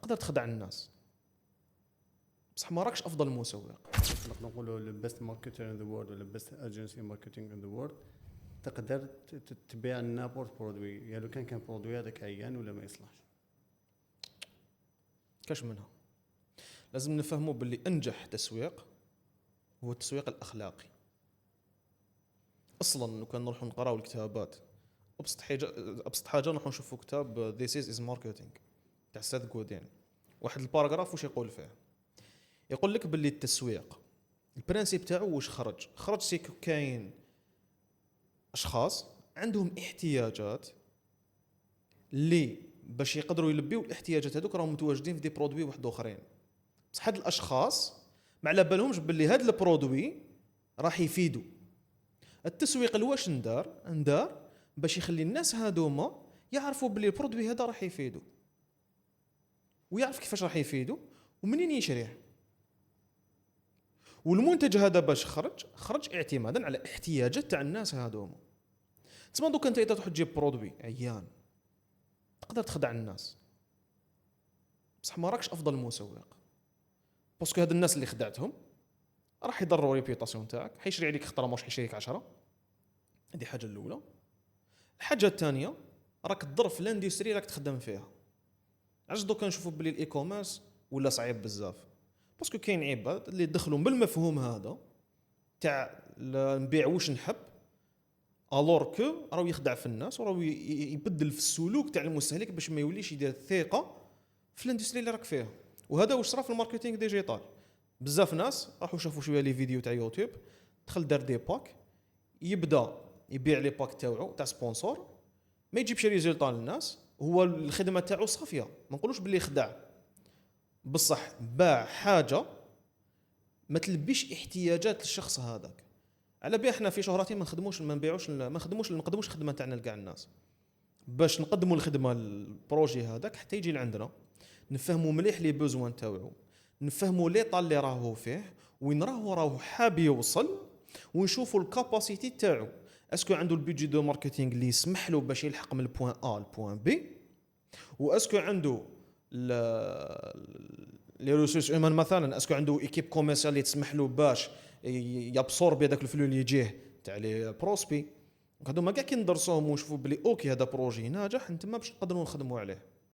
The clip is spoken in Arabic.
تقدر تخدع الناس بصح ما راكش افضل مسوق. نقدر نقولوا البيست ماركتر ان ذا وورلد ولا بيست اجنسي ماركتينغ ان ذا وورلد. تقدر تبيع نابورت برودوي يعني لو كان برودوي هذاك عيان ولا ما يصلحش. كاش منها لازم نفهموا باللي انجح تسويق هو التسويق الاخلاقي. اصلا لو كان نروحوا نقراو الكتابات ابسط حاجه نروحوا نشوفوا كتاب This is marketing تاع سيث جودين. واحد الباراغراف واش يقول فيه؟ يقول لك باللي التسويق البرانسيب تاعو واش خرج سيكو كاين اشخاص عندهم احتياجات اللي باش يقدروا يلبيو الاحتياجات هذوك راهم متواجدين في دي برودوي واحد اخرين. بصح هاد الاشخاص ما على بالهمش باللي هاد البرودوي راح يفيدوا. التسويق الواش ندار باش يخلي الناس هادوما يعرفوا باللي البرودوي هذا راح يفيدوا ويعرف كيفاش راح يفيدوا ومنين يشريه. والمنتج هذا باش خرج اعتمادا على احتياجات تاع الناس هادوما. تسمى دوك انت اذا تروح تجيب برودوي عيان تقدر تخدع الناس بصح ما راكش افضل مسوق. باسكو هاد الناس اللي خدعتهم راح يضروا ريبيوتاسيون تاعك. حيشري عليك خطره مش حيشريك 10. هذه حاجه الاولى. الحاجه الثانيه راك تضر في الاندستري راك تخدم فيها. علاش دوكا نشوفوا بلي الاي كوميرس ولا صعيب بزاف؟ باسكو كاين عباد اللي دخلوا بالمفهوم هذا تاع نبيع واش نحب الور كو راهو يخدع في الناس وراهو يبدل في السلوك تاع المستهلك باش ما يوليش يدير الثقه في الاندستري اللي راك فيها. وهذا واش صرا في الماركتينغ ديجيتال. بزاف ناس راحوا شافوا شويه لي فيديو تاع يوتيوب دخل دار دي باك يبدا يبيع لي باك تاعو تاع سبونسور ما يجيبش ريزولطا للناس. هو الخدمه تاعو صافيه ما نقولوش باللي خدع بصح باع حاجه ما تلبيش احتياجات الشخص هذاك. على بها احنا في شهراتي ما نقدموش الخدمه تاعنا لكاع الناس باش نقدموا الخدمه البروجي هذاك حتى يجي لعندنا نفهموا مليح لي بوزوان تاعو نفهموا لي طال اللي راهو فيه وين راهو حاب يوصل ونشوفوا الكاباسيتي تاعو. اسكو عنده البيدجي دو ماركتينغ اللي يسمح له باش يلحق من البوين ا للبوين بي واسكو عنده لي ريسورس هيومان مثلا اسكو عنده ايكيب كوميرسيال اللي تسمح له باش يابسورب هذاك الفلو اللي يجيه تاع لي بروسبي. هادو ما كاع كي ندرسوهم ونشوفوا بلي اوكي هذا بروجي ناجح انت ما باش نقدروا نخدموا عليه.